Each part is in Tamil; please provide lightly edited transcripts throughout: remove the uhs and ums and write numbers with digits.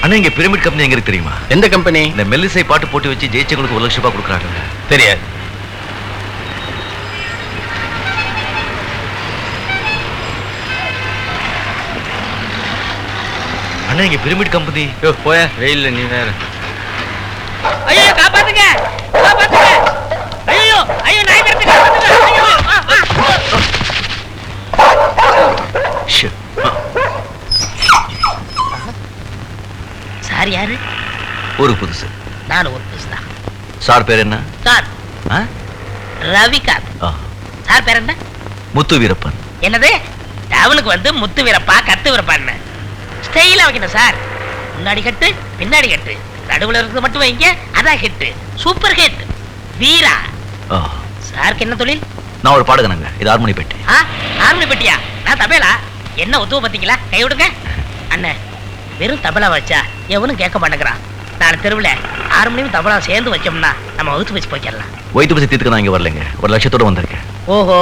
அண்ணா இங்க பிரமிட் கம்பெனி எங்க இருக்கு தெரியுமா? எந்த கம்பெனி? இந்த மெல்லிசை பாட்டு போட்டி வச்சு ஜெயிச்சவங்களுக்கு 1 லட்சம் ரூபாய் கொடுக்குறாங்க. தெரியாது. அண்ணா இங்க பிரமிட் கம்பெனி. போய வெயில்ல நீ வேற. ஐயோ காப்பாத்துங்க, காப்பாத்துங்க. ஐயோ ஐயோ நாய் கடிச்சு காப்பாத்துங்க. ஐயோ சார் யாரு? ஒரு புதுசு. நான் ஒரு புதுசு தான். சார் பேர் என்ன? சார் ரவிகாந்த். சார் பேர் என்ன? முத்து வீரப்பன். என்னது? டவுனுக்கு வந்து முத்து வீரப்பா கத்து வீரப்பான்னு ஸ்டைலா வைக்கணும் சார். முன்னாடி கட்டு பின்னாடி கட்டு நடுவுல இருக்கிறது மட்டும் வைங்க, அதான் ஹிட். Super hit. வீரா. சாருக்கு என்ன தொழில்? நான் ஒரு பாடகனங்க. இது ஹார்மோனி பெட்டி. ஹார்மோனி பெட்டியா? நான் தபேலா. என்ன ஒத்துவ பாத்தீங்களா? கை விடுங்க அண்ணே. வெறும் தபலா வச்சா எவனும் கேட்க மாட்டேங்கிறான். நாளை தெருவில் ஹார்மோனியம் தபலா சேர்ந்து வச்சோம்னா நம்ம வகுத்து வச்சு போய்க்கலாம். வயிற்று பசி தீர்த்துக்க நான் இங்க வரலைங்க. 1 லட்சத்தோட வந்திருக்கேன். ஓஹோ.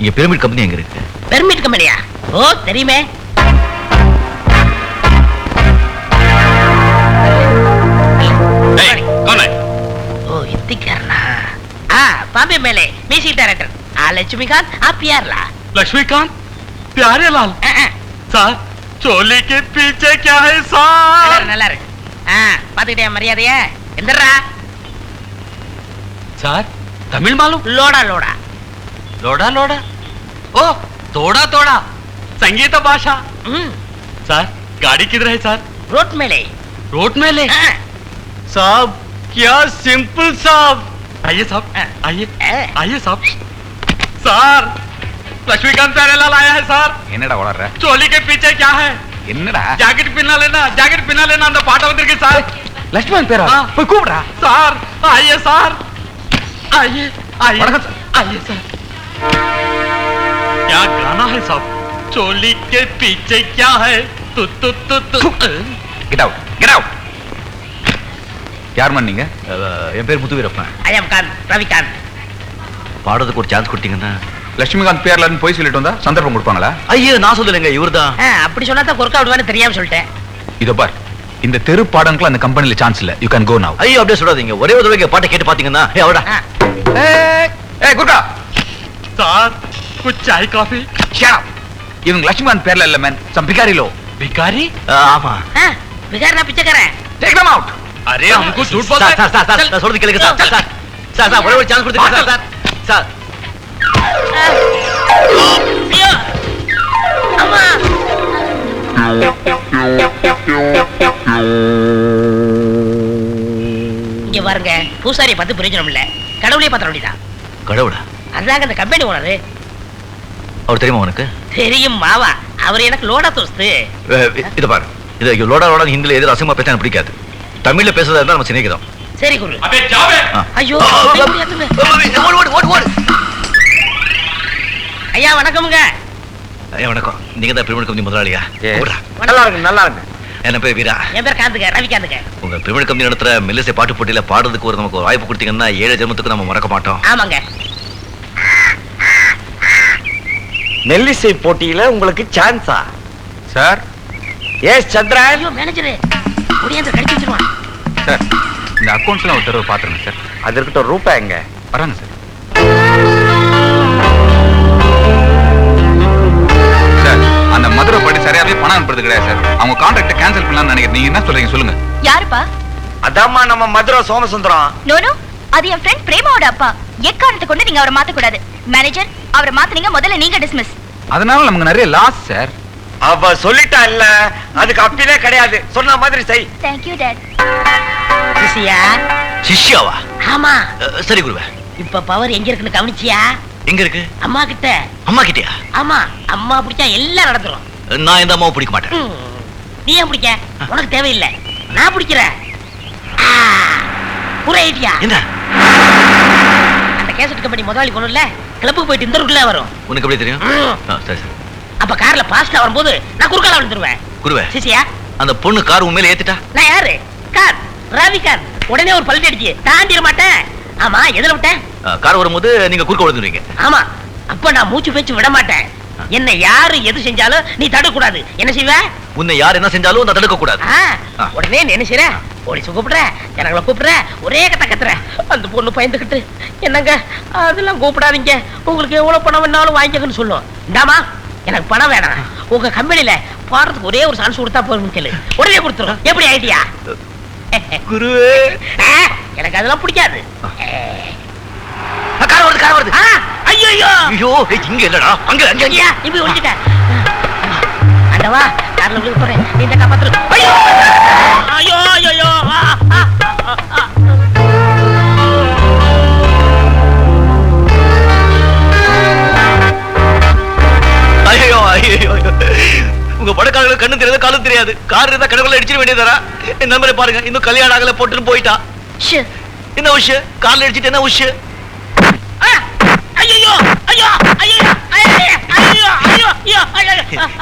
இங்க பிரமிட் கம்பெனி எங்க இருக்கு? பெர்மிட் கம்பெனியா? ஓ தெரியுமே. ஓ இத்திக்காரனா? பாம்பே மேலே மியூசிக் டைரக்டர் लक्ष्मीकांत. आप प्यार ला? लक्ष्मीकांत प्यारे लाल सर चोली के पीछे क्या है सर? நல்லா இருக்கு. பாத்துக்கிட்டே மரியாதையா எந்தரா सर तमिल मालूम? लोड़ा लोड़ा लोड़ा लोड़ा ओ तोड़ा तोड़ा संगीत भाषा. सर गाड़ी किधर है सर? रोड में ले. रोड में ले? साहब क्या सिंपल साहब. आइए साहब आइए आइए साहब. सर लक्ष्मीकांत प्यारेलाल आया है सर. என்னடா வளர்ற? चोली के पीछे क्या है? என்னடா? जैकेट पहना लेना அந்த பாட்ட வந்திருக்கு சார். லட்சுமணன் பேரா? போய் கூப்பிடா. சார் आइए सर आइए आइए आइए सर. क्या गाना है साहब? चोली के पीछे क्या है? तु तु तु तु. Get out. Get out. யார் மன்னீங்க? என் பேர் முத்து Veerappan. I am Kant, Ravikant. பாடுறதுக்கு ஒரு சான்ஸ் கொடுத்தீங்கன்னா. லட்சுமிகாந்த் பேர்லன்னு போய் சொல்லிட்டு வந்தா சந்தர்ப்பம் கொடுப்பாங்களா? ஐயோ நான் சொல்லலைங்க, இவர்தான். அப்படி சொன்னா தான் கொர்க்கா விடுவான்னு தெரியாம சொல்லிட்டேன். இதோ பார், இந்த தெரு பாடங்களுக்கு அந்த கம்பெனில சான்ஸ் இல்ல. யூ கேன் கோ நவ. ஐயோ அப்படியே சொல்லாதீங்க. ஒரே ஒரு தடவை பாட்டை கேட்டு பாத்தீங்கன்னா அவடா. ஏய் குர்கா. சார் कुछ चाय कॉफी. Shut up. இவங்க லட்சுமிகாந்த் பேர்ல இல்ல மேன். Some Bihari low. भिखारी? ஆமா. பிகாரனா பிச்சைக்காரன். Take them out. अरे हमको झूठ बोलते हैं. சார் சொல்றது கேளுங்க சார். சார் ஒரே ஒரு சான்ஸ் கொடுத்துங்க சார். சார் ஐயோ அம்மா. இங்க பாருங்க, பூசாரியை பார்த்து பிரயோஜனம் இல்ல, கடவுளையே பார்த்த வேண்டியதான். கடவுளா? அதாங்க அந்த கம்பெனி ஓனரு. அவர் தெரியுமா உனக்கு? தெரியும் மாவா. அவர் எனக்கு லோடா தோஸ்து. இது பாரு, இது லோடா லோடா ஹிந்தில எது அசிங்கமா பேச பிடிக்காது. தமிழ்ல பேசுறதா இருந்தா நம்ம சிநேகிதம். சரி குரு. अबे जावे. ஐயோ ஓடு. ஐயா வணக்கம்ங்க. ஐயா வணக்கம். நீங்க தான் பிரமிட் கம்பெனி முதலாளியா? நல்லா இருக்கு. என்ன பேர் வீரா. என் பேர் காந்துங்க, ரவிகாந்துங்க. உங்க பிரமிட் கம்பெனி நடத்துற மெல்லிசை பாட்டு போட்டியில பாடுறதுக்கு நமக்கு ஒரு வாய்ப்பு கொடுத்தீங்கன்னா 7 ஜென்மத்துக்கு நம்ம மறக்க மாட்டோம். ஆமாங்க. மெல்லிசை போட்டியில உங்களுக்கு சான்ஸா? சார் எஸ் சந்திரன். ஐயோ மேனேஜர் ஒடியாந்து கடிச்சு வச்சிருவான். சார் இந்த அக்கவுண்ட்ஸ்லாம் ஒரு தடவை பாத்துருங்க சார். அது இருக்கட்டும், ரூபாய் எங்க? வராங்க சார். சார் அந்த மதுரை பாட்டி சரியாவே பணம் அனுப்புறது கிடையாது சார். அவங்க கான்ட்ராக்ட் கேன்சல் பண்ணலாம்னு நினைக்கிறேன். நீங்க என்ன சொல்றீங்க சொல்லுங்க. யாருப்பா? அதாம்மா நம்ம மதுரை சோமசுந்தரம். நோனோ, அது என் ஃப்ரெண்ட் பிரேமாவோட அப்பா. எக்காரணத்தை கொண்டு நீங்க அவரை மாத்த கூடாது. மேனேஜர், அவரை மாத்துனீங்க, முதல்ல நீங்க டிஸ்மிஸ். அதனால நமக்கு நிறைய லாஸ் சார். அவ சொல்லிட்டா இல்ல, அதுக்கு அப்பீலே கிடையாது. சொன்ன மாதிரி செய். Thank you dad. சிசியா? சிஷ்யாவா? ஆமா. சரி குருவே. இப்ப பவர் எங்க இருக்குன்னு கவனிச்சியா? எங்க இருக்கு? அம்மா கிட்ட. அம்மா கிட்டயா? ஆமா, அம்மா பிடிச்சா எல்லாம் நடந்துரும். நான் இந்த அம்மாவை பிடிக்க மாட்டேன். நீ ஏன் பிடிக்க? உனக்கு தேவையில்லை, நான் பிடிக்கிறேன். ஒரு ஐடியா. என்ன? அந்த கேசட் கம்பெனி முதலாளி கொண்டுல கிளப்புக்கு போயிட்டு இந்த ரூட்ல வரும். உனக்கு எப்படி தெரியும்? சரி சரி. அப்ப கார்ல பாஸ்டா வரும்போது நான் குறுக்கால விழுந்துருவேன். குருவே, சிசியா அந்த பொண்ணு கார் உண்மையில ஏத்திட்டா? நான் யாரு? கார் ரவிகாந்த். உடனே ஒரு பல்ட்டி அடிச்சு தாண்டிட மாட்டேன். ஆமா, எதுல விட்டேன்? கார் வரும்போது நீங்க குறுக்க விழுந்துருவீங்க. ஆமா, அப்ப நான் மூச்சு பேச்சு விட மாட்டேன். என்ன யாரு எது செஞ்சாலும் நீ தடுக்க கூடாது. என்ன செய்வ? உன்னை யார் என்ன செஞ்சாலும் அதை தடுக்க கூடாது. உடனே நினைச்சுறேன் போலீஸ் கூப்பிடுற ஜனங்களை கூப்பிடுற ஒரே கத்த கத்துற. அந்த பொண்ணு பயந்துக்கிட்டு என்னங்க அதெல்லாம் கூப்பிடாதீங்க, உங்களுக்கு எவ்வளவு பணம் வேணாலும் வாங்கிக்கன்னு சொல்லும். இந்தாமா எனக்கு பணம் வேணாம், உங்க கம்பெனில போறதுக்கு ஒரே ஒரு சான்ஸ் கொடுத்தா போதும் கேளு, உடனே கொடுத்துரும். எப்படி ஐடியா? குருவே எனக்கு அதெல்லாம் பிடிக்காது. கார் வருது கார் வருது. ஐயோ ஐயோ இங்க இல்லடா, அங்க அங்க ஐயா இப்படி ஒழிச்சிட்டேன். அண்டவா கார்ல விழுந்து போறேன், நீ இந்த காப்பாத்துரு. ஐயோ ஐயோ ஐயோ ஐயோ ஐயோ உங்க படக்காரங்களுக்கு கண்ணு தெரியாது காலும் தெரியாது. கார் இருந்தா கடவுள அடிச்சிட வேண்டியதாரா? என் நம்பரை பாருங்க, இன்னும் கல்யாணம் ஆகல போட்டுன்னு போயிட்டா. என்ன விஷயம்? கார்ல அடிச்சிட்டு என்ன விஷயம்?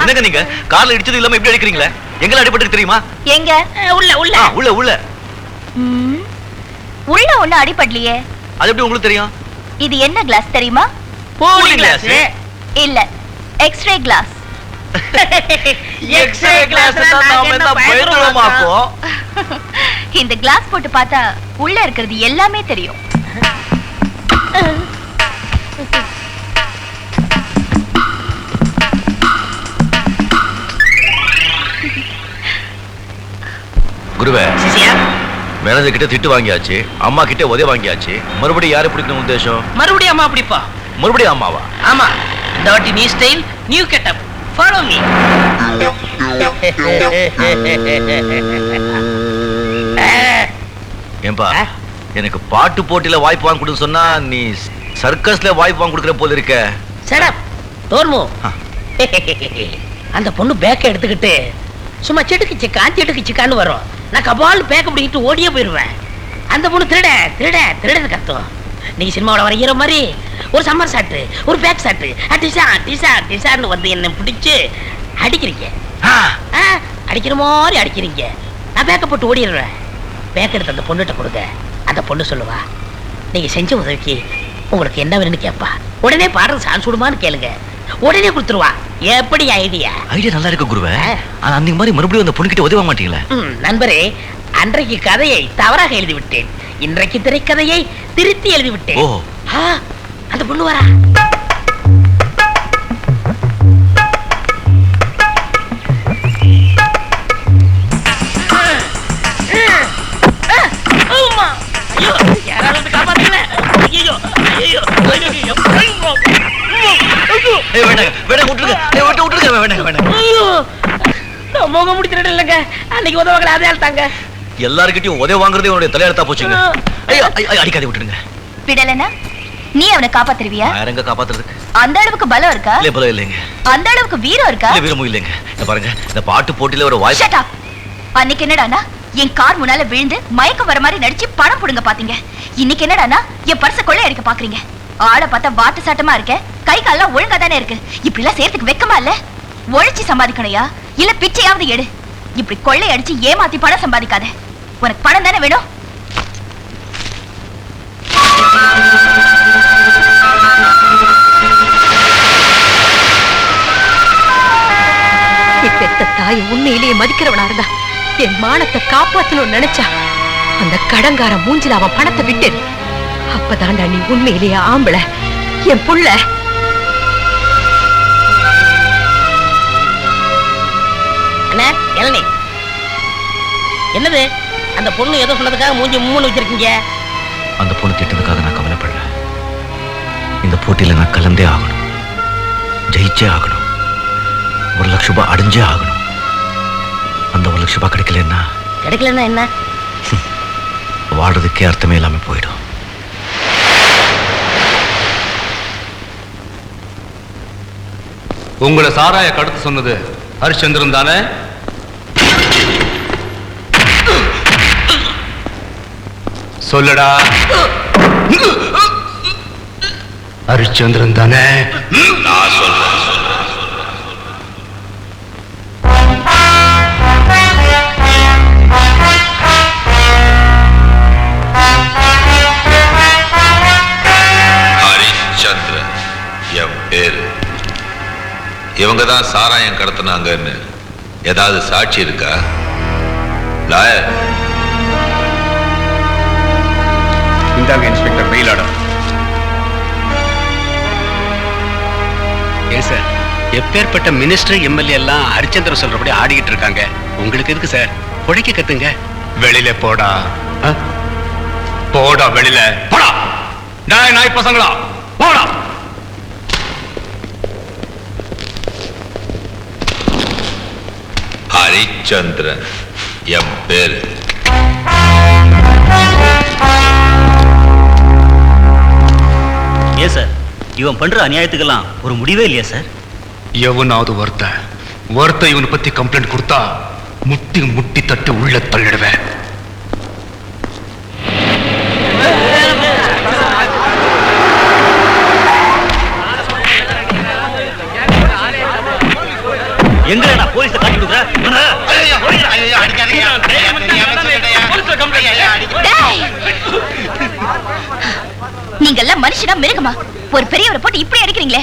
என்னங்க நீங்க கார்ல இடிச்சது இல்லாம எப்படி அடிக்கிறீங்களே? எங்க அடிபட்டு தெரியுமா? எங்க? உள்ள உள்ள உள்ள உள்ள உள்ள ஒண்ணு அடிபடலையே. அது எப்படி உங்களுக்கு தெரியும்? இது என்ன கிளாஸ் தெரியுமா? கூலிங் கிளாஸ் இல்ல, எக்ஸ்ரே கிளாஸ். எக்ஸ்ரே கிளாஸ் நாம என்ன பயந்துறோமாப்போ? இந்த கிளாஸ் போட்டு பார்த்தா உள்ள இருக்கிறது எல்லாமே தெரியும். குருவே, மேனேஜர் கிட்ட திட்டு வாங்கியாச்சு, அம்மா கிட்ட உதவி வாங்கியாச்சு, மறுபடியும் யாரை பிடிக்கணும் உத்தேசம்? மறுபடியும் அம்மா பிடிப்பா. மறுபடியும் அம்மாவா? ஆமா, dirty new style, new getup. Follow me. ஏன்பா எனக்கு பாட்டு போட்டியில வாய்ப்பு வாங்கி கொடுன்னு சொன்னா நீ சர்க்கஸ்ல வாய்ப்பு வாங்கி கொடுக்குற போல இருக்க. சடப் தோர்மு. அந்த பொண்ணு பேக்க எடுத்துக்கிட்டு சும்மா செடுக்கு சிக்கான்னு வரும். நான் கபால் பேக்க பிடிக்கிட்டு ஓடியே போயிடுவேன். அந்த பொண்ணு திருட கத்தும். நீங்க சினிமாவோட வரைகிற மாதிரி ஒரு சம்மர் சாட்டு, ஒரு பேக் சாட்டு, டிசான்னு வந்து என்ன பிடிச்சு அடிக்கிறீங்க. அடிக்கிற மாதிரி அடிக்கிறீங்க. நான் பேக்க போட்டு ஓடிடுவேன். பேக் எடுத்து அந்த பொண்ணுகிட்ட கொடுங்க. அந்த பொண்ணு சொல்லுவா, நீங்க செஞ்ச உதவிக்கு உங்களுக்கு என்ன வேணும்னு கேட்பா. உடனே பாடுறது சான்ஸ் விடுமான்னு கேளுங்க, உடனே கொடுத்துருவா. எப்படி ஐடியா? ஐடியா நல்லா இருக்கு குருவே. ஆனா அந்த மாதிரி மறுபடியும் அந்த பொண்ணுகிட்ட உதவ மாட்டீங்களா? நண்பரே, அன்றைக்கு கதையை தவறாக எழுதி விட்டேன், இன்றைக்கு திரைக்கதையை திருத்தி எழுதி விட்டேன். அந்த பொண்ணு வரா. யாராவது காப்பாத்துங்க. ஐயோ ஐயோ ஐயோ மோகம் முடிச்சிட இல்லைங்க. அன்னைக்கு உதவாங்களே அதே ஆள்தாங்க. எல்லாருக்கிட்டையும் உதவி வாங்குறதே உன்னுடைய தலையெழுத்தா போச்சுங்க. அடிக்காதே விட்டுருங்க. விடலனா நீ அவனை காப்பாத்துருவியா? யாரங்க காப்பாத்துறதுக்கு? அந்த அளவுக்கு பலம் இருக்கா? இல்ல பலம் இல்லைங்க. அந்த அளவுக்கு வீரம் இருக்கா? இல்ல வீரமும் இல்லைங்க. இத பாருங்க, இந்த பாட்டு போட்டியில ஒரு வாய்ப்பு. Shut up. அன்னைக்கு என்னடானா என் கார் முன்னால விழுந்து மயக்கம் வர மாதிரி நடிச்சு பணம் புடுங்க பாத்தீங்க. இன்னைக்கு என்னடானா என் பர்ச கொள்ளை அடிக்க பாக்குறீங்க. ஆளை பார்த்தா வாட்டு சாட்டமா இருக்க, கை கால்லாம் ஒழுங்கா தானே இருக்கு. இப்படி எல்லாம் சேர்த்துக்கு வெக்கமா இல்ல? ஒழிச்சு சம்பாதிக்கணையா இல்ல பிச்சையாவது எடு. இப்படி கொள்ளை அடிச்சு ஏமாத்தி பணம் சம்பாதிக்காத. உனக்கு பணம் தானே வேணும்? பெத்த தாய் உண்மையிலேயே மதிக்கிறவனா இருந்தா என் மானத்தை காப்பாத்தணும்னு நினைச்சா அந்த கடங்கார மூஞ்சில அவன் பணத்தை விட்டு. அப்பதான்டா நீ உண்மையிலேயே ஆம்பளை. என் புள்ள என்னது? அந்த பொண்ணு ஏதோ சொன்னதுக்காக மூஞ்சி மூணு வச்சிருக்கீங்க. அந்த பொண்ணு திட்டதுக்காக நான் கவலைப்படல. இந்த போட்டியில நான் கலந்தே ஆகணும், ஜெயிச்சே ஆகணும், 1 லட்சம் ரூபாய் அடைஞ்சே ஆகணும். அந்த 1 லட்சம் ரூபாய் கிடைக்கலன்னா என்ன? வாழ்றதுக்கே அர்த்தமே இல்லாம போயிடும். உங்களை சாராய கடத்து சொன்னது ஹரிச்சந்திரன் தானே? சொல்லடா. ஹரிச்சந்திரன் தானே? நான் சொல்றேன். ஹரிச்சந்திரன் என் பேரு. இவங்க தான் சாராயம் கடத்தினாங்கன்னு ஏதாவது சாட்சி இருக்கா? லாயர், இந்தாங்க இன்ஸ்பெக்டர் பெயில் ஆர்டர். ஏன் சார், எப்பேற்பட்ட மினிஸ்டர் எம்எல்ஏ எல்லாம் ஹரிச்சந்திரன் சொல்றபடி ஆடிக்கிட்டு இருக்காங்க. உங்களுக்கு எதுக்கு சார்? உழைக்க கத்துங்க. வெளியில போடா. போடா வெளியில போடா. நாய் பசங்களா போடா. ஹரிச்சந்திரன் என் பேரு. ஏன் சார், இவன் பண்ற அநியாயத்துக்கெல்லாம் ஒரு முடிவே இல்லையா சார்? எவனாவது ஒருத்த இவனை பத்தி கம்ப்ளைண்ட் கொடுத்தா முட்டி முட்டி தட்டு உள்ள தள்ளிடுவேன். எங்கடா போலீஸை காட்டி கொடுக்குற? நீங்க எல்லாம் மனுஷனா மிருகமா? ஒரு பெரியவரை போட்டு இப்படி அடிக்கிறீங்களே.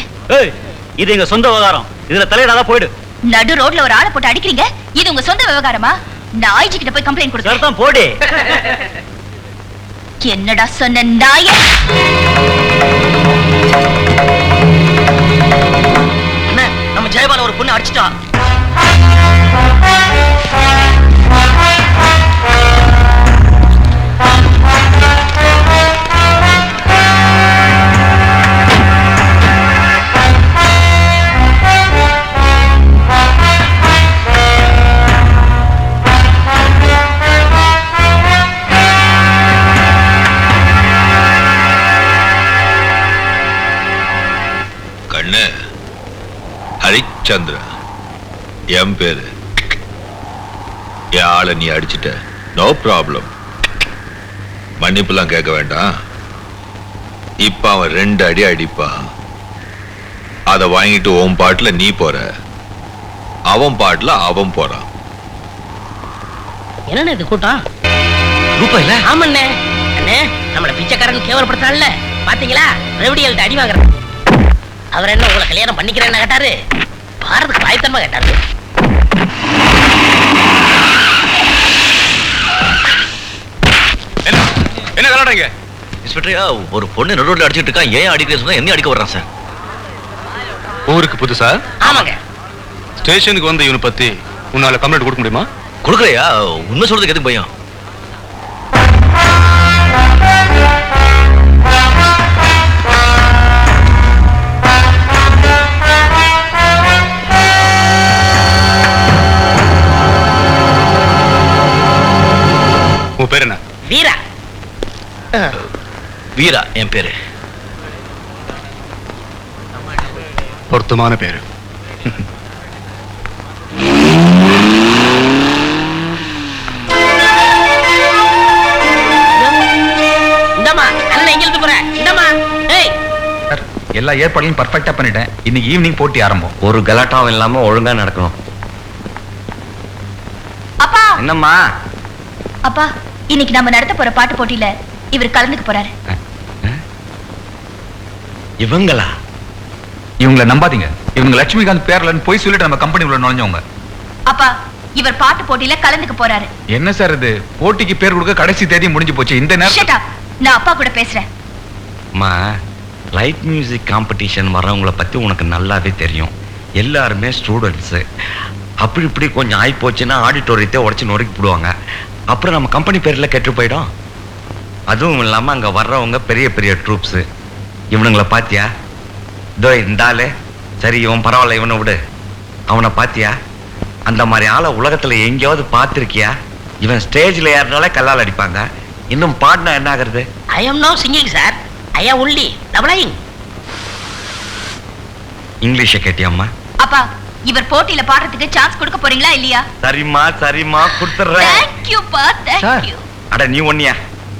இது எங்க சொந்த விவகாரம், இதுல தலையிடாத போயிடு. நடு ரோட்ல ஒரு ஆளை போட்டு அடிக்கிறீங்க, இது உங்க சொந்த விவகாரமா? நான் ஐஜி கிட்ட போய் கம்ப்ளைண்ட் கொடுக்கிறேன். போடு. என்னடா சொன்ன நாயே? நம்ம ஜெயபால ஒரு பொண்ணு அடிச்சிட்டான். கண்ணு, ஹரிச்சந்திரன் என் பேரு. என் ஆளை நீ அடிச்சிட்ட, நோ ப்ராப்ளம். மன்னிப்புலாம் கேட்க வேண்டாம். இப்ப அவன் 2 அடி அடிப்பான். அதை வாங்கிட்டு உன் பாட்டுல நீ போற, அவன் பாட்டுல அவன் போறான். என்னண்ணே இது கூட்டம்? ரூபாயில? ஆமாண்ணே. அண்ணே, நம்மள பிச்சைக்காரன் கேவலப்படுத்தான்ல, பாத்தீங்களா? ரெவடியல்ட்ட அடி வாங்குறேன். அவர் என்ன உங்களை கல்யாணம் பண்ணிக்கிறேன்னு கேட்டாரு? பாரதுக்கு வாய்த்தன்மா கேட்டாரு. என்ன கலாடுறீங்க? இன்ஸ்பெக்டர், ஒரு பொண்ணு நடு ரோட்ல அடிச்சிட்டு இருக்கா. ஏன் அடிக்கிறேன்னு சொன்னா என்ன அடிக்க வர்றான் சார்? ஊருக்கு புதுசா? ஆமாங்க. ஸ்டேஷனுக்கு வந்து இவனை பத்தி உன்னால கம்ப்ளைண்ட் கொடுக்க முடியுமா? கொடுக்கலையா? உண்மை சொல்றதுக்கு எதுக்கு பயம்? உன் பேர் என்ன? வீரா. வீரா என் பேரு. பொருத்தமான பேரு. இந்தம்மா, அண்ணன் எங்க இருந்து போற? இந்தம்மா. ஏய், எல்லா ஏற்பாடுகளையும் பர்ஃபெக்டா பண்ணிட்டேன். இன்னைக்கு ஈவினிங் போட்டி ஆரம்பம். ஒரு கலாட்டாவும் இல்லாம ஒழுங்கா நடக்கணும். அப்பா, என்னம்மா? அப்பா, இன்னைக்கு நம்ம நடத்த போற பாட்டு போட்டியில இவர் கலந்துக்க போறாரு. இவங்களா? இவங்களை நம்பாதீங்க. இவங்க லட்சுமிகாந்த் பேர்லன்னு போய் சொல்லிட்டு நம்ம கம்பெனி உள்ள நுழைஞ்சவங்க. அப்பா, இவர் பாட்டு போட்டியில கலந்துக்க போறாரு. என்ன சார் இது? போட்டிக்கு பேர் கொடுக்க கடைசி தேதி முடிஞ்சு போச்சு. இந்த Shut நேரம் up. நான் அப்பா கூட பேசுறேன். அம்மா, லைட் மியூசிக் காம்படிஷன் வர்றவங்கள பத்தி உனக்கு நல்லாவே தெரியும். எல்லாருமே ஸ்டூடெண்ட்ஸு. அப்படி இப்படி கொஞ்சம் ஆகி போச்சுன்னா ஆடிட்டோரியத்தை உடச்சி நொறுக்கி போடுவாங்க. அப்புறம் நம்ம கம்பெனி பேரில் கெட்டு போயிடும். அதுவும் இல்லாமல் அங்கே வர்றவங்க பெரிய பெரிய ட்ரூப்ஸு. இவனுங்களை பாத்தியா? இதோ இந்த ஆளு. சரி, இவன் பரவாயில்ல, இவனை விடு. அவனை பாத்தியா? அந்த மாதிரி ஆளை உலகத்தில் எங்கேயாவது பார்த்துருக்கியா? இவன் ஸ்டேஜில் ஏறினாலே கல்லால் அடிப்பாங்க. இன்னும் பாடினா என்ன ஆகுறது? I am no singing, sir. I am only doubling. இங்கிலீஷை கேட்டியாம்மா? அப்பா, இவர் போட்டியில பாடுறதுக்கு சான்ஸ் கொடுக்க போறீங்களா இல்லையா? சரிம்மா சரிம்மா, கொடுத்துட்றேன். Thank you பா, thank you. அட நீ ஒன்னியா?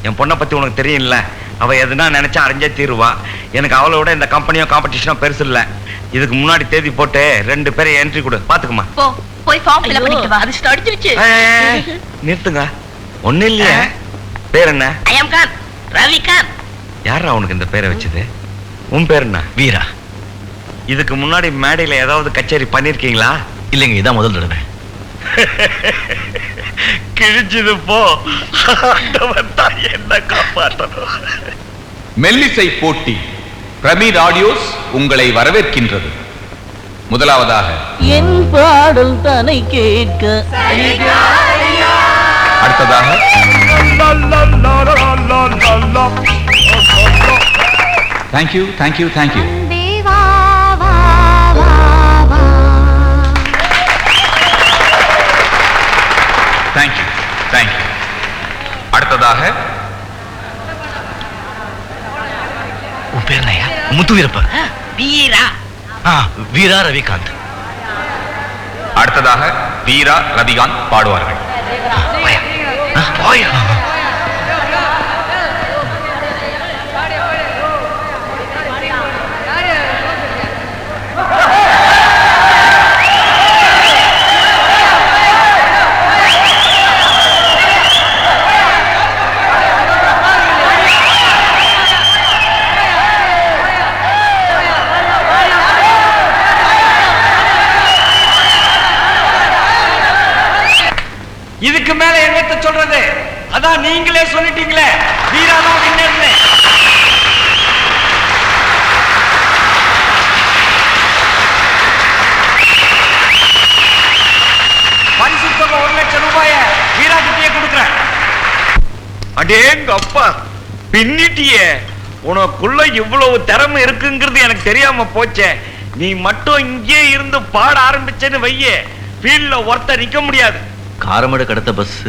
என் பொண்ணை பத்தி உனக்கு தெரியும்ல. அவ எதுனா நினைச்சா அரைஞ்சே தீருவா. எனக்கு அவளை விட இந்த கம்பெனியோ காம்படிஷனோ பெருசு இல்ல. இதுக்கு முன்னாடி தேதி போட்டு 2 பேரை என்ட்ரி கொடு, பாத்துக்குமா. போ, போய் ஃபார்ம் ஃபில் பண்ணிட்டு வா. அது அடிச்சிருச்சு. நிறுத்துங்க. ஒண்ணு இல்லையா? பேர் என்ன? I am Khan. Ravi Khan. யாரா உனக்கு இந்த பேரை வச்சது? உன் பேர் என்ன? வீரா. இதுக்கு முன்னாடி மேடையில ஏதாவது கச்சேரி பண்ணிருக்கீங்களா? இல்லைங்க, இதான் முதல் தடவை. கிழிச்சது போ, ஆண்டவன் தான் என்ன காப்பாற்றணும். மெல்லிசை போட்டி பிரமிட் ஆடியோஸ் உங்களை வரவேற்கின்றது. முதலாவதாக என் பாடல் தனை கேட்க, அடுத்ததாக thank you thank you thank you. Thank you thank you. அடுத்ததாக உன் பேர் என்னையா? முத்து வீரப்ப. வீரா. வீரா ரவிகாந்த். அடுத்ததாக வீரா ரவிகாந்த் பாடுவார்கள். இதுக்கு மேல என்னத்த சொல்றது? அதான் நீங்களே சொல்லிட்டீங்களே, வீராதான் வின்னர்னு. பரிசு தொகை 1 லட்சம் ரூபாய வீரா கிட்டே கொடுக்குறேன். அடேங்க அப்பா, பின்னிட்டியே. உனக்குள்ள இவ்வளவு திறமை இருக்குங்கிறது எனக்கு தெரியாம போச்சே. நீ மட்டும் இங்கே இருந்து பாட ஆரம்பிச்சேன்னு வையே, ஃபீல்ட்ல ஒருத்தர் நிக்க முடியாது. காரமடை கடத்த பஸ்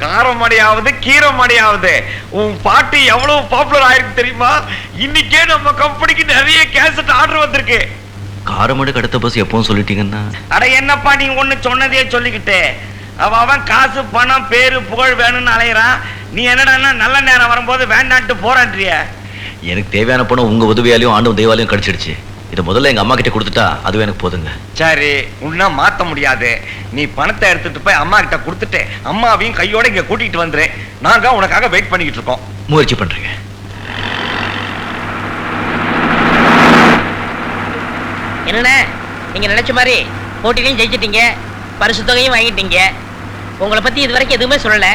காரமடையாவது கீரமடையாவது உன் பாட்டு எவ்வளவு பாப்புலர் ஆயிருக்கு தெரியுமா? இன்னைக்கே நம்ம கம்பெனிக்கு நிறைய கேசட் ஆர்டர் வந்திருக்கு. காரமடை கடத்த பஸ் எப்பவும் சொல்லிட்டீங்கன்னா? அட என்னப்பா நீ ஒண்ணு சொன்னதே சொல்லிக்கிட்டு, அவன் காசு பணம் பேரு புகழ் வேணும்னு அலையறான். நீ என்னடா நல்ல நேரம் வரும்போது வேண்டான்ட்டு போறான்றிய. எனக்கு தேவையான பணம் உங்க உதவியாலையும் ஆண்டு தெய்வாலையும் கிடைச்சிடுச்சு. இதை முதல்ல எங்க அம்மா கிட்ட கொடுத்துட்டா அதுவே எனக்கு போதுங்க. சரி, உன்ன மாத்த முடியாது. நீ பணத்தை எடுத்துட்டு போய் அம்மா கிட்ட கொடுத்துட்டு அம்மாவையும் கையோட இங்க கூட்டிட்டு வந்துரு. நாங்க உனக்காக வெயிட் பண்ணிக்கிட்டு இருக்கோம். முயற்சி பண்றீங்க. என்னண்ணே, நீங்க நினைச்ச மாதிரி போட்டிலையும் ஜெயிச்சிட்டீங்க, பரிசு தொகையும் வாங்கிட்டீங்க. உங்களை பத்தி இது வரைக்கும் எதுவுமே சொல்லல.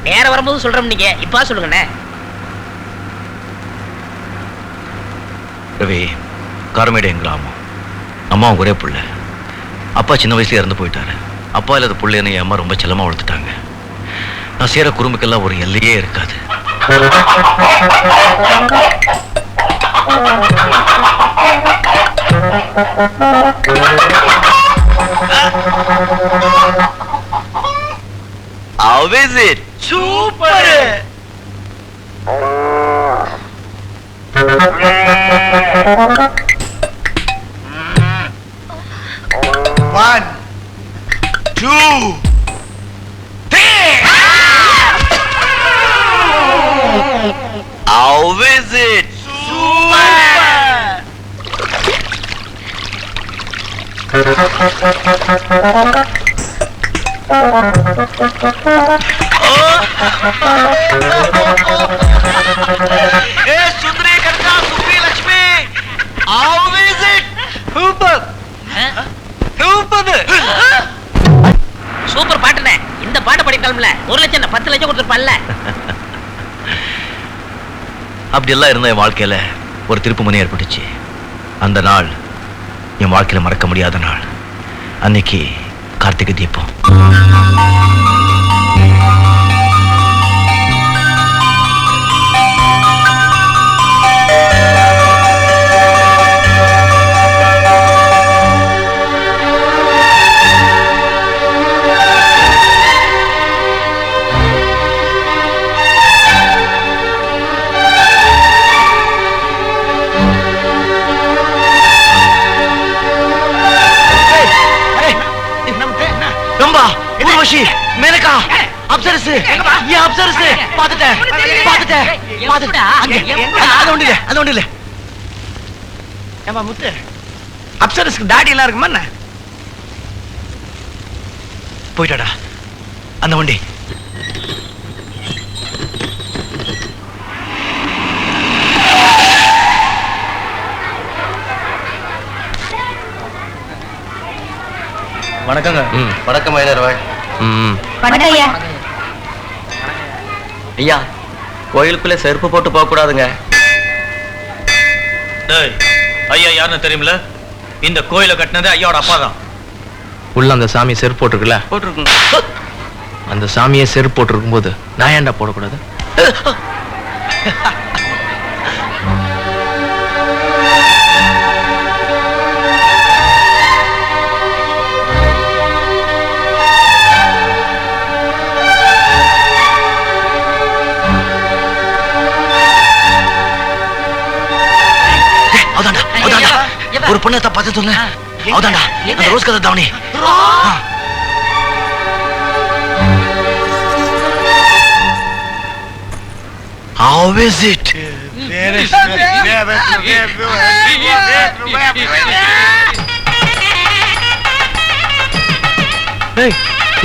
நேரம் வரும்போது சொல்றோம். நீங்க இப்ப சொல்லுங்கண்ணே. ரவி, காரமேடு என் கிராமம். அம்மாவும் ஒரே புள்ள. அப்பா சின்ன வயசுல இறந்து போயிட்டாரு. அப்பா இல்லாத புள்ளைன்னு என் அம்மா ரொம்ப செல்லமா வளர்த்துட்டாங்க. நான் சேர குறும்புக்கெல்லாம் ஒரு எல்லையே இருக்காது. How is it? Super! One, two, three. How is it? Super! Hey, Sundari Karka, Supi Lakshmi. How is it? Super! Super பாட்டுனே. இந்த பாட்டு படிக்கலாம்ல. 1 லட்சம் 10 லட்சம் கொடுத்துருப்பான்ல. அப்படி எல்லாம் இருந்த என் வாழ்க்கையில ஒரு திருப்புமுனை ஏற்பட்டுச்சு. அந்த நாள் என் வாழ்க்கையில மறக்க முடியாத நாள். அன்னைக்கு கார்த்திகை தீபம். ஊர்வஷி, மேனகா, அப்சரஸ், ஏன் அப்சரஸ்? பாத்துட்டேன். அது ஒண்ணு இல்ல. ஏமா முத்து, அப்சரஸ்க்கு தாடி எல்லாம் இருக்குமா என்ன? போயிட்டாடா அந்த வண்டி. வணக்கங்க. வணக்கம் ஐயனார். வணக்கம் ஐயா. ஐயா கோயிலுக்குள்ள செருப்பு போட்டு போக கூடாதுங்க. ஐயா யாருன்னு தெரியுமில? இந்த கோயிலை கட்டினது ஐயாவோட அப்பா தான். உள்ள அந்த சாமி செருப்பு போட்டிருக்குல்ல? போட்டிருக்குங்க. அந்த சாமியை செருப்பு போட்டிருக்கும் போது நான் ஏன்டா போடக்கூடாது? ஒரு பொண்ணை பார்த்து சொல்ல அவதாண்டா அந்த ரோஸ் கலர் தாவணி. How is it?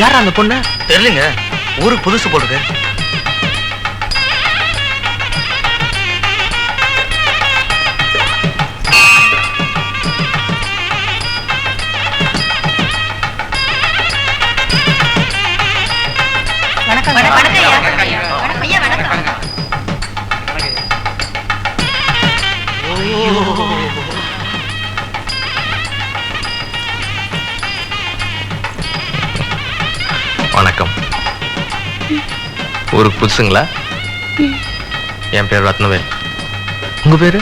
யாரா அந்த பொண்ணு? தெரியலங்க, ஊருக்கு புதுசு போட்டுருக்கு. வணக்கம். ஊருக்கு புதுசுங்களா? என் பேர் ரத்னவேல். உங்க பேரு?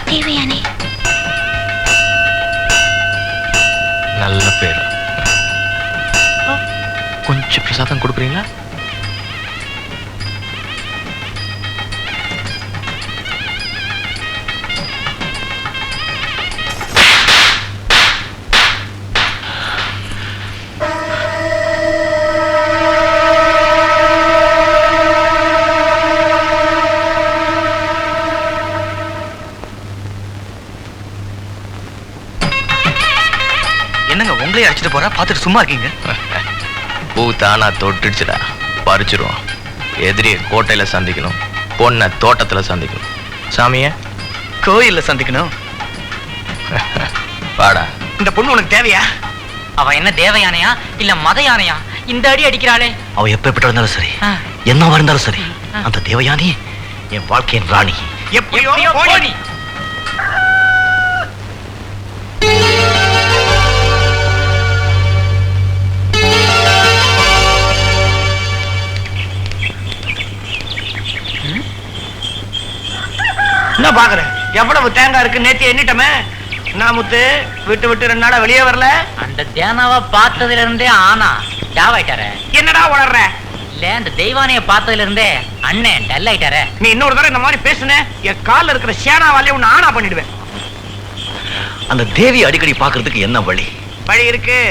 தேவயானி. நல்ல பேர். கொஞ்சம் பிரசாதம் கொடுக்குறீங்களா? என்னங்க உங்களே அடிச்சுட்டு போறா, பார்த்துட்டு சும்மா இருக்கீங்க? பூ தானா தொட்டுடுச்சுடா, பறிச்சிருவோம். எதிரியை கோட்டையில சந்திக்கணும், பொண்ணை தோட்டத்துல சந்திக்கணும், சாமிய கோயில்ல சந்திக்கணும். வாடா. இந்த பொண்ணு உனக்கு தேவையா? அவ என்ன தேவ யானையா இல்ல மத யானையா? இந்த அடி அடிக்கிறாளே. அவ எப்ப இருந்தாலும் சரி, என்னவா இருந்தாலும் சரி, அந்த தேவயானி என் வாழ்க்கையின் ராணி. எப்படியோ போடி. என்ன பாக்குறேன்? எவ்வளவு தேங்காய் இருக்கு நேத்து எண்ணிட்டமே. நான் முத்து விட்டு விட்டு 2 நாளா வெளியே வரல. அந்த தியானாவை பார்த்ததுல இருந்தே ஆனா ஜாவாயிட்டார. என்னடா உளர்ற? இல்ல அந்த தெய்வானைய பார்த்ததுல இருந்தே அண்ணன் டல் ஆயிட்டார. நீ இன்னொரு தடவை இந்த மாதிரி பேசுன என் கால்ல இருக்கிற சேனாவாலே உன்னை ஆனா பண்ணிடுவேன். அந்த தேவி அடிக்கடி பாக்குறதுக்கு என்ன வழி? வழி இருக்கு.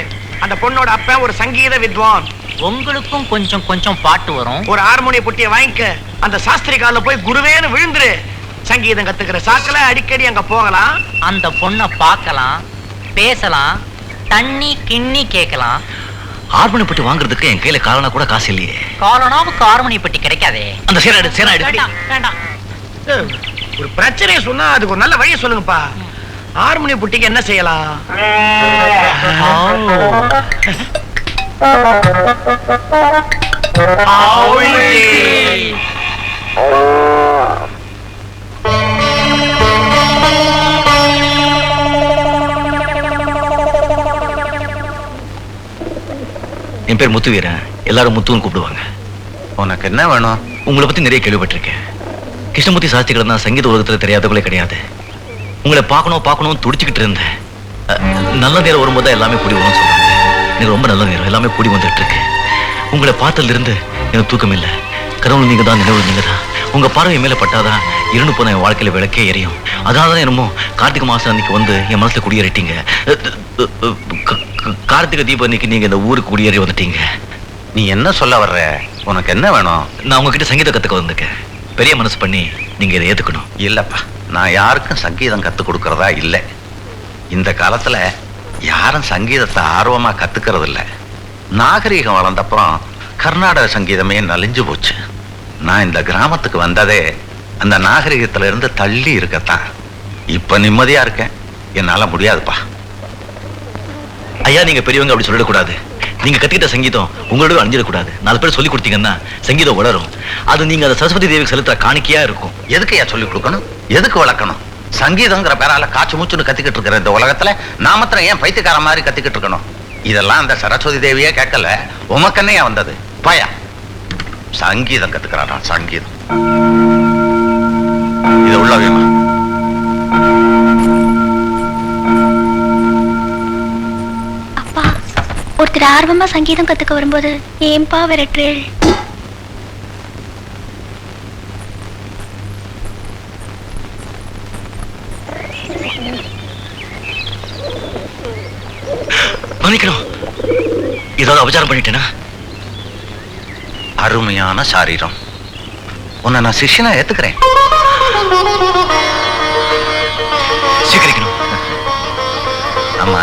அந்த பொண்ணோட அப்பா ஒரு சங்கீத வித்வான். உங்களுக்கும் கொஞ்சம் கொஞ்சம் பாட்டு வரும். ஒரு ஹார்மோனிய புட்டிய வாங்கிக்க, அந்த சாஸ்திரி கால்ல போய் குருவேன்னு விழுந்துரு. சங்கீதம் கத்துக்கிற சாக்குல அடிக்கடி அங்க போகலாம். அந்த பொண்ணை பார்க்கலாம், பேசலாம், தண்ணி கிண்ணி கேட்கலாம். ஹார்மோனி பெட்டி வாங்குறதுக்கு என் கையில காலனா கூட காசு இல்லையே. காலனாவுக்கு ஹார்மோனிய பெட்டி கிடைக்காதே. அந்த சேனா எடு. வேண்டாம் வேண்டாம். ஒரு பிரச்சனையை சொன்னா அதுக்கு ஒரு நல்ல வழியை சொல்லுங்கப்பா. ஹார்மோனிய புட்டிக்கு என்ன செய்யலாம்? என் பேர் முத்துவீரன், எல்லாரும் முத்துன்னு கூப்பிடுவாங்க. உனக்கு என்ன வேணும்? உங்களை பத்தி நிறைய கேள்விப்பட்டிருக்கேன். கிருஷ்ணமூர்த்தி சாஸ்திரிகள் தான் சங்கீத உலகத்துல தெரியாதவங்களே கிடையாது. உங்களை பார்க்கணும் துடிச்சுக்கிட்டு இருந்தேன். நல்ல நேரம் வரும்போது எல்லாமே கூடி வரும்னு சொல்றாங்க. எனக்கு ரொம்ப நல்ல நேரம், எல்லாமே கூடி வந்துட்டு இருக்கு. உங்களை பார்த்ததுல இருந்து எனக்கு தூக்கம் இல்லை. கனவுல நீங்க தான், நினைவுல நீங்க தான். உங்க பார்வை மேல பட்டாதான் இருண்டு போன என் வாழ்க்கையில விளக்கே எரியும். அதனாலதான் என்னமோ கார்த்திகை மாசம் அன்னைக்கு வந்து என் மனசுல குடியேறிட்டீங்க. கார்த்திகை தீபம் அன்னைக்கு நீங்க இந்த ஊருக்கு குடியேறி வந்துட்டீங்க. நீ என்ன சொல்ல வர்ற? உனக்கு என்ன வேணும்? நான் உங்ககிட்ட சங்கீதம் கத்துக்க வந்திருக்கேன். பெரிய மனசு பண்ணி நீங்க இதை ஏத்துக்கணும். இல்லப்பா, நான் யாருக்கும் சங்கீதம் கத்து கொடுக்கறதா இல்லை. இந்த காலத்துல யாரும் சங்கீதத்தை ஆர்வமா கத்துக்கிறது இல்லை. நாகரீகம் வளர்ந்தப்புறம் கர்நாடக சங்கீதமே நலிஞ்சு போச்சு. நான் இந்த கிராமத்துக்கு வந்ததே அந்த நாகரிகத்துல இருந்து தள்ளி இருக்கத்தான். இப்ப நிம்மதியா இருக்கேன். என்னால முடியாதுப்பா. ஐயா, நீங்க பெரியவங்க அப்படி சொல்லக்கூடாது. நீங்க கத்துக்கிட்ட சங்கீதம் உங்களோட அழிஞ்சிடக்கூடாது. 4 பேர் சொல்லி கொடுத்தீங்கன்னா சங்கீதம் வளரும். அது நீங்க அந்த சரஸ்வதி தேவிக்கு செலுத்துற காணிக்கையா இருக்கும். எதுக்கு ஏன் சொல்லி கொடுக்கணும்? எதுக்கு வளர்க்கணும்? சங்கீதங்கிற பேரால காய்ச்சி மூச்சுன்னு கத்திக்கிட்டு இருக்கிற இந்த உலகத்துல நாமத்திரம் ஏன் பைத்தியக்கார மாதிரி கத்திக்கிட்டு இருக்கணும்? இதெல்லாம் அந்த சரஸ்வதி தேவியே கேட்கல, உமக்கன்னையா வந்தது. பயா சங்கீதம் கத்துக்கிறாரா? சங்கீதம் இது உள்ள வேணும். அப்பா, ஒருத்தர் ஆர்வமா சங்கீதம் கத்துக்க வரும்போது ஏன்பா விரட்டுறேள்? மன்னிக்கணும், ஏதாவது அபச்சாரம் பண்ணிட்டேனா? அருமையான சாரீரம். உன்னை நான் சிஷ்யனா ஏத்துக்கிறேன். சீக்கிரிக்கணும். அம்மா,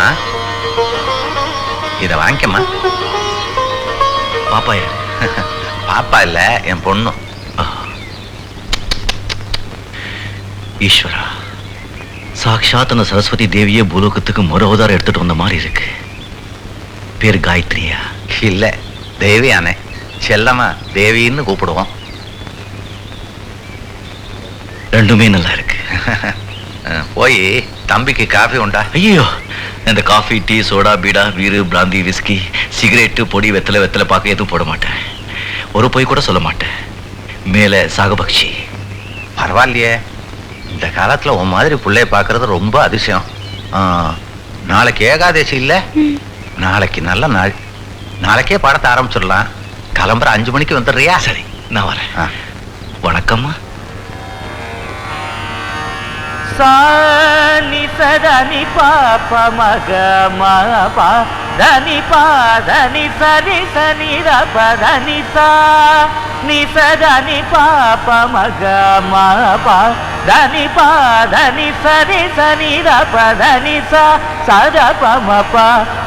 இத வாங்கிக்கம்மா. பாப்பா யாரு? பாப்பா இல்ல, என் பொண்ணு. ஈஸ்வரா, சாட்சாத் அந்த சரஸ்வதி தேவியே பூலோகத்துக்கு மறுவதாரம் எடுத்துட்டு வந்த மாதிரி இருக்கு. பேர் காயத்ரியா? இல்ல, தேவியானே. செல்லமா தேவின்னு கூப்பிடுவோம். ரெண்டுமே நல்லா இருக்கு. போய் தம்பிக்கு காஃபி உண்டா? ஐயோ, இந்த காஃபி, டீ, சோடா, பீடா, வீரு, பிராந்தி, விஸ்கி, சிகரெட்டு, பொடி, வெத்தலை பார்க்க எதுவும் போட மாட்டேன். ஒரு பொய் கூட சொல்ல மாட்டேன். மேல சாகபக்ஷி. பரவாயில்லையே, இந்த காலத்துல உன் மாதிரி பிள்ளைய பார்க்கறது ரொம்ப அதிசயம். நாளைக்கு ஏகாதசி இல்ல? நாளைக்கு நல்ல நாள். நாளைக்கே பாடத்தை ஆரம்பிச்சிடலாம். கிளம்புற 5 மணிக்கு வந்துடுறியா? சரி, நான் வரேன். வணக்கம்மா. சானி சதனி பாப மக மப தனி பாதனி சரி சனி ரப தனி சா நி சதனி பாப மக மப தனி பாதனி சரி சனி ரப தனி சா சத பம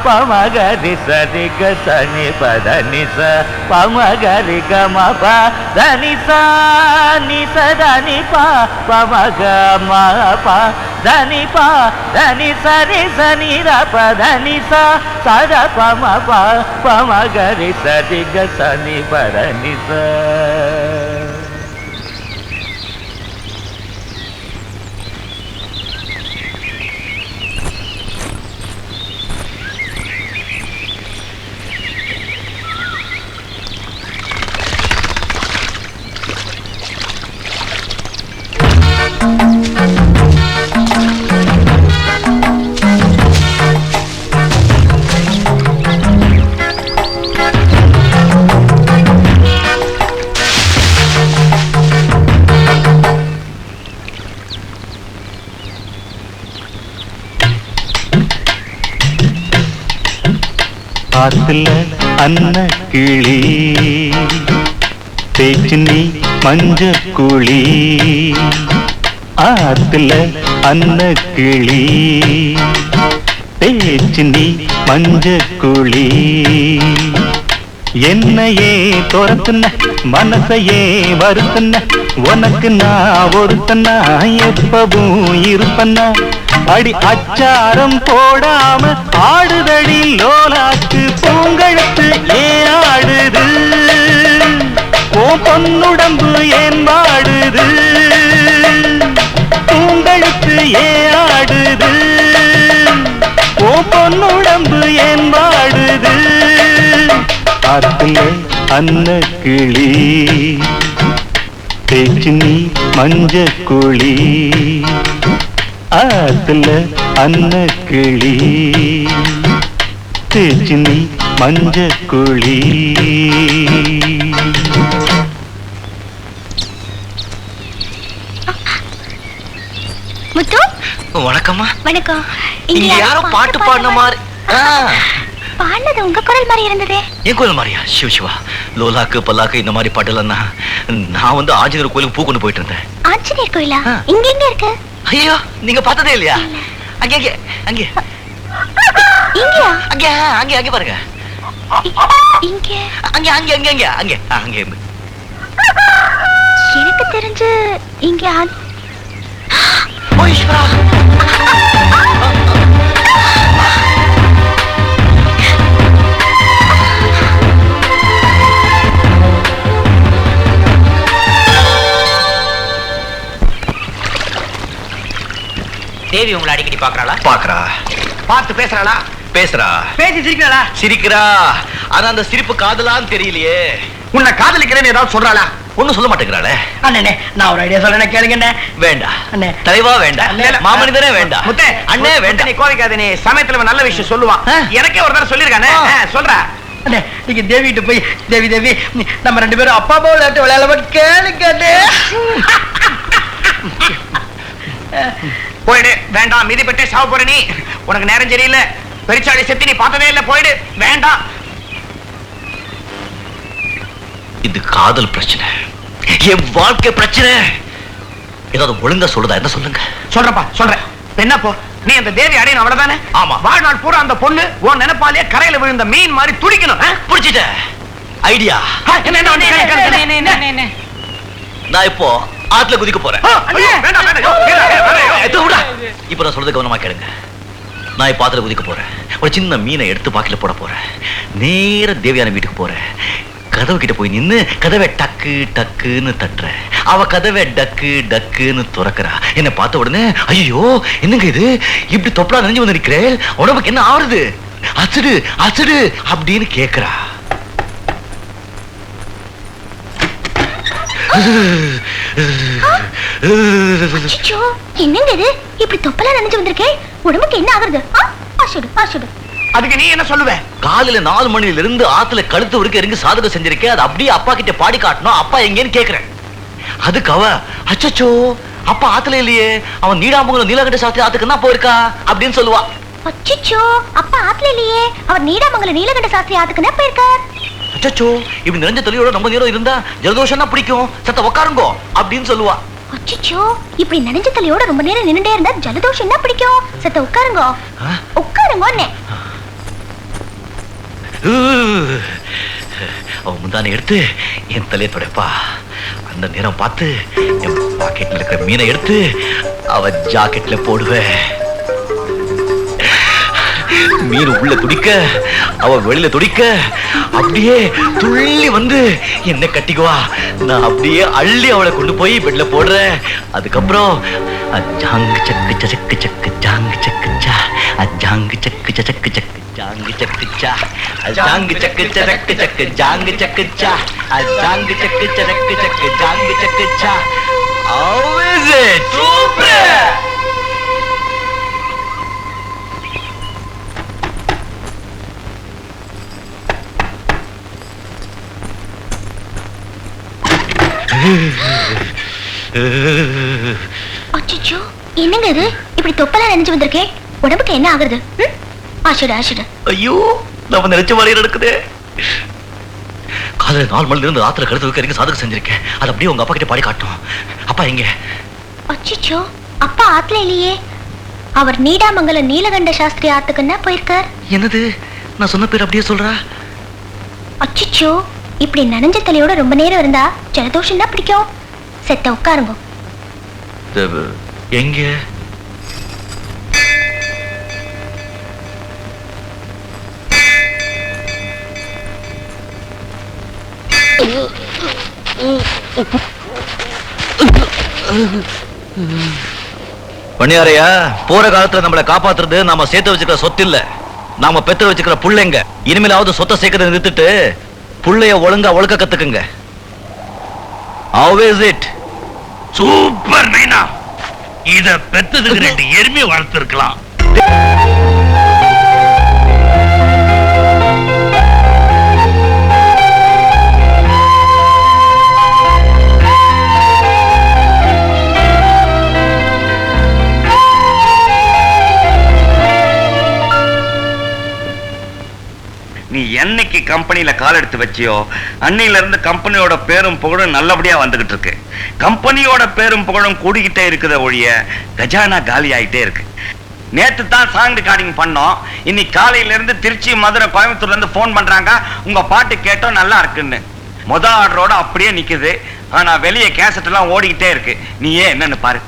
பமகரி சரி க சனி பதனி ச பமகரி க மப தனி சா நி சதனி பமக மப தனி பா தனி சரி சனி ரப தனி சா சத பம பமகரி சரி க சனி பதனி ச. ஆத்துல அன்ன கிளி தேச்சு நீ மஞ்ச குழி. ஆத்துல அன்ன கிளி தேச்சு நீ மஞ்ச குழி. என்னையே துரத்துன மனசையே வருத்தன உனக்கு நான் ஒருத்தனா எப்பவும் இருப்பனா. அடி அச்சாரம் போடாம ஆடுதடி லோலாக்கு பூங்கழுத்து ஏன் ஆடுது? ஓ பொன்னுடம்பு ஏன் வாடுது? பூங்கழுத்து ஏன் ஆடுது? ஓ பொன்னுடம்பு ஏன் வாடுது? ஆத்துல அன்ன கிளி தேச்சு நீ மஞ்ச குழி. ஆத்துல அன்ன கிளி தேச்சு நீ மஞ்ச குழி. முத்து, வணக்கம்மா. வணக்கம். இங்க யாரோ பாட்டு பாடின மாதிரி. பாடினது உங்க குரல் மாதிரி இருந்ததே. என் குரல் மாதிரியா? சிவா, லோலாக்கு பல்லாக்கு இந்த மாதிரி பாட்டுலாம் நான் வந்து ஆஞ்சநேயர் கோயிலுக்கு பூ கொண்டு போயிட்டு இருந்தேன். ஆஞ்சநேயர் கோயிலா? இங்க எங்க இருக்கு? ஐயோ, நீங்க பார்த்ததே இல்லையா? அங்கே அங்கே அங்கே இங்கயா? அங்கே அங்கே அங்கே பாருங்க. இங்க அங்கே அங்கே அங்கே அங்கே அங்கே அங்கே. எனக்கு தெரிஞ்சு இங்க ஓ ஈஸ்வரா, தேவி உங்களை அடிக்கடி பாக்குறாளா? பாக்குறா. பார்த்து பேசுறாளா? பேசுறா. பேசி சிரிக்கிறாளா? சிரிக்கிறா. ஆனா அந்த சிரிப்பு காதலான்னு தெரியலையே. உன்னை காதலிக்கிறேன்னு ஏதாவது சொல்றாளா? ஒண்ணும் சொல்ல மாட்டேங்கிறாளே. அண்ணே நான் ஒரு ஐடியா சொல்றேன் கேளுங்க. வேண்டாம் அண்ணே. தலைவா வேண்டாம். மாமனிதனே வேண்டாம். முத்தே அண்ணே வேண்டாம். நீ கோவிக்காத. நீ சமயத்துல நல்ல விஷயம் சொல்லுவான். எனக்கே ஒரு தடவை சொல்லிருக்கானே. சொல்றா அண்ணே. நீங்க தேவிட்டு போய் தேவி தேவி நம்ம 2 பேரும் அப்பா அம்மா விளையாட்டு விளையாட கேளுங்க. போயிடு. வேண்டாம் மீதி பெட்டே சாவ போற நீ. உனக்கு நேரம் சரியில்லை. பெரிச்சாடி செத்து நீ பார்த்ததே இல்லை. போயிடு. வேண்டாம். இது காதல் பிரச்சனை, என் வாழ்க்கை பிரச்சனை. ஏதாவது ஒழுங்கா சொல்லுதா என்ன சொல்லுங்க. சொல்றப்பா சொல்றேன். என்ன போ நீ அந்த தேவி அடையணும் அவ்வளவுதானே? ஆமா. வாழ்நாள் பூரா அந்த பொண்ணு உன் நினைப்பாலே கரையில விழுந்த மீன் மாதிரி துடிக்கணும். புடிச்சிட்ட ஐடியா. நான் இப்போ ஆத்துல குதிக்க போறேன். இப்ப நான் சொல்றது கவனமா கேளுங்க. நான் இப்ப ஆத்துல குதிக்க போறேன். ஒரு சின்ன மீனை எடுத்து பாக்கில போட போறேன். நேர தேவியான வீட்டுக்கு போறேன். கதவு கிட்ட போய் நின்னு கதவை டக்கு டக்குன்னு தட்டுற. அவ கதவை டக்கு டக்குன்னு துறக்கிறா. என்ன பார்த்த உடனே ஐயோ என்னங்க இது இப்படி தொப்பலா நினைஞ்சு வந்து நிக்கிறேன், உடம்புக்கு என்ன ஆறுது, அசடு அசடு அப்படின்னு கேக்குறா. என்னங்க இது இப்படி தொப்பலா நினைஞ்சு வந்திருக்கேன், உடம்புக்கு என்ன ஆகுறது? அசடு அசடு. அதுக்கு நீ என்ன சொல்லுவ? காலையில 4 மணில இருந்து ஆத்துல கழுத்து வரைக்கும் இறங்கி சாதகம் செஞ்சிருக்கேன். அது அப்படியே அப்பா கிட்ட பாடி காட்டணும். அப்பா எங்கேன்னு கேக்குறேன். அதுக்கு அவ அச்சச்சோ அப்பா ஆத்துல இல்லையே, அவன் நீடாமங்கலம் நீலகண்ட சாஸ்திரி ஆத்துக்குன்னா போயிருக்கா அப்படின்னு சொல்லுவா. அச்சச்சோ அப்பா ஆத்துல இல்லையே, அவர் நீடாமங்கலம் நீலகண்ட சாஸ்திரி ஆத்துக்குன்னா போயிருக்கார். அச்சச்சோ இப்படி நிறைஞ்ச தொழிலோட ரொம்ப நேரம் இருந்தா ஜலதோஷம்னா பிடிக்கும், சத்த உட்காருங்கோ அப்படின்னு சொல்லுவா. அச்சச்சோ இப்படி நனைஞ்ச தலையோட ரொம்ப நேரம் நின்னுட்டே இருந்தா ஜலதோஷம் தான் பிடிக்கும், சத்த உட்காருங்கோ உட்காருங்கோன்னே. அவ முந்தானை எடுத்து என் தலையை துடைப்பா. அந்த நேரம் பார்த்து என் பாக்கெட்ல இருக்கிற மீனை எடுத்து அவ ஜாக்கெட்ல போடுவேன். மீன் உள்ள துடிக்க அவ வெளியில துடிக்க அப்படியே துள்ளி வந்து என்ன கட்டிக்குவா. நான் அப்படியே அள்ளி அவளை கொண்டு போய் பெட்ல போடுறேன். அதுக்கப்புறம் ஜாங்கு சக்கு சக்கு சக்கு ஜாங்கு சக்குச்சா ஜாங்கு சக்கு சக்கு சக்கு ஜாங்கு சக்குச்சா ஜாங்கு சக்கு சக்கு சக்கு ஜாங்கு சக்குச்சா ஜாங்கு சக்கு சக்கு சக்கு ஜாங்கு சக்குச்சா. How is it? Super! அச்சச்சோ என்னங்க இது இப்படி தொப்பலா நினைஞ்சு வந்திருக்கேன், உடம்புக்கு என்ன ஆகுறது? ஆஷிடு ஆஷிடு. ஐயோ நம்ம நினைச்ச மாதிரி நடக்குது. காலையில 4 மணில இருந்து ராத்திரி கழுத்து வைக்க சாதகம் செஞ்சிருக்கேன். அது அப்படியே உங்க அப்பா கிட்ட பாடி காட்டும். அப்பா எங்க? அச்சச்சோ அப்பா ஆத்துல இல்லையே, அவர் நீடாமங்கலம் நீலகண்ட சாஸ்திரி ஆத்துக்குன்னா போயிருக்கார். என்னது நான் சொன்ன பேர் அப்படியே சொல்றா? அச்சச்சோ இப்படி நனைஞ்ச தலையோட ரொம்ப நேரம் இருந்தா ஜலதோஷம் தான் பிடிக்கும், செத்த உட்காருங்க. எங்க? பணியாரையா போற காலத்துல நம்மளை காப்பாத்துறது நாம சேர்த்து வச்சுக்கிற சொத்து இல்ல, நாம பெற்று வச்சுக்கிற புள்ளைங்க. இனிமேலாவது சொத்தை சேர்க்கறத நிறுத்திட்டு புள்ளைய ஒழுங்கா கத்துக்குங்க. How is it? சூப்பர் நைனா, இத பெத்ததுக்கு 2 எருமை வளர்த்திருக்கலாம். நீ என்னைக்கு கம்பெனியில கால் எடுத்து வச்சியோ அன்னையில இருந்து கம்பெனியோட பேரும் புகழும் நல்லபடியா வந்துகிட்டு இருக்கு. கம்பெனியோட பேரும் புகழும் கூடிக்கிட்டே இருக்குத ஒழிய கஜானா காலி ஆயிட்டே இருக்கு. நேத்து தான் சாங் ரெக்கார்டிங் பண்ணோம். இன்னைக்கு காலையில இருந்து திருச்சி, மதுரை, கோயம்புத்தூர்ல இருந்து போன் பண்றாங்க உங்க பாட்டு கேட்டோம் நல்லா இருக்குன்னு. முதல் ஆர்டரோட அப்படியே நிக்குது. ஆனா வெளியே கேசட் எல்லாம் ஓடிக்கிட்டே இருக்கு. நீ ஏன் என்னன்னு பாரு.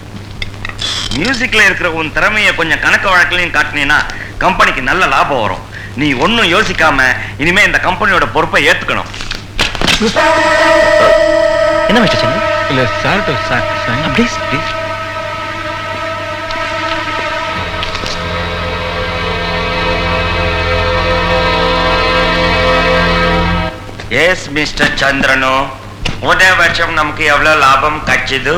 மியூசிக்ல இருக்கிற உன் திறமையை கொஞ்சம் கணக்கு வழக்கிலையும் காட்டினீங்கன்னா கம்பெனிக்கு நல்ல லாபம் வரும். நீ ஒன்னும் யோசிக்காம இனிமே இந்த கம்பெனியோட பொறுப்பை ஏத்துக்கணும். என்ன மிஸ்டர் சென்னை? இல்ல sir please please. Yes mister சந்திரனு, போன வருஷம் நமக்கு எவ்வளவு லாபம் கிடைச்சது?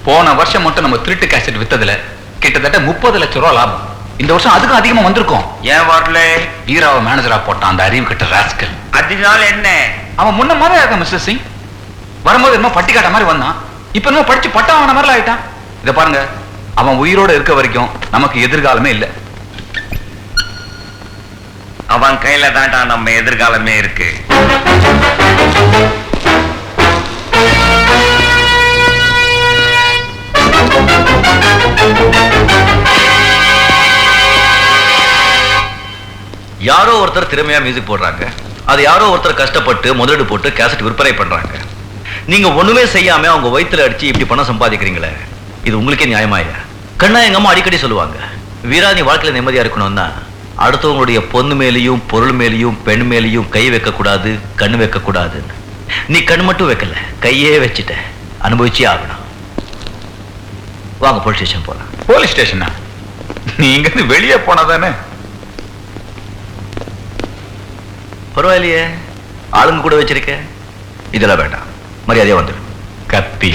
போன வருஷம் மட்டும் நம்ம திருட்டு கேசட் வித்ததுல கிட்டத்தட்ட 30 லட்சம் ரூபாய் லாபம். இந்த வருஷம் அதுக்கும் அதிகமா வந்திருக்கும். ஏன் வரல? வீராவை மேனேஜரா போட்டான் அந்த அறிவு கட்ட ராஸ்கல். அதனால என்ன? அவன் முன்ன மாதிரி இருக்கான் மிஸ்டர் சிங். வரும்போது என்ன பட்டி காட்ட மாதிரி வந்தான், இப்ப என்ன படிச்சு பட்டம் ஆன மாதிரி ஆயிட்டான். இத பாருங்க, அவன் உயிரோட இருக்க வரைக்கும் நமக்கு எதிர்காலமே இல்லை. அவன் கையில தான்டா நம்ம எதிர்காலமே இருக்கு. யாரோ ஒருத்தர் திறமையா மியூசிக் போடுறாங்க, அது யாரோ ஒருத்தர் கஷ்டப்பட்டு முதலீடு போட்டு கேசட் விற்பனை பண்றாங்க. நீங்க ஒண்ணுமே செய்யாம அவங்க வயித்துல அடிச்சு இப்படி பணம் சம்பாதிக்கிறீங்களே, இது உங்களுக்கே நியாயமாயா? கண்ணா எங்க அம்மா அடிக்கடி சொல்லுவாங்க, வீரா நீ வாழ்க்கையில நிம்மதியா இருக்கணும்னா அடுத்தவங்களுடைய பொண்ணு மேலேயும் பொருள் மேலேயும் பெண் மேலேயும் கை வைக்க கூடாது, கண்ணு வைக்க கூடாது. நீ கண் மட்டும் வைக்கல, கையே வச்சுட்ட, அனுபவிச்சே ஆகணும். வாங்க போலீஸ் ஸ்டேஷன் போலாம். போலீஸ் ஸ்டேஷனா? நீங்க வெளியே போனாதானே? பரவாயில்லையே, ஆளுங்க கூட வச்சிருக்க. இதெல்லாம் வேண்டாம், மரியாதையா வந்துடும். கத்தி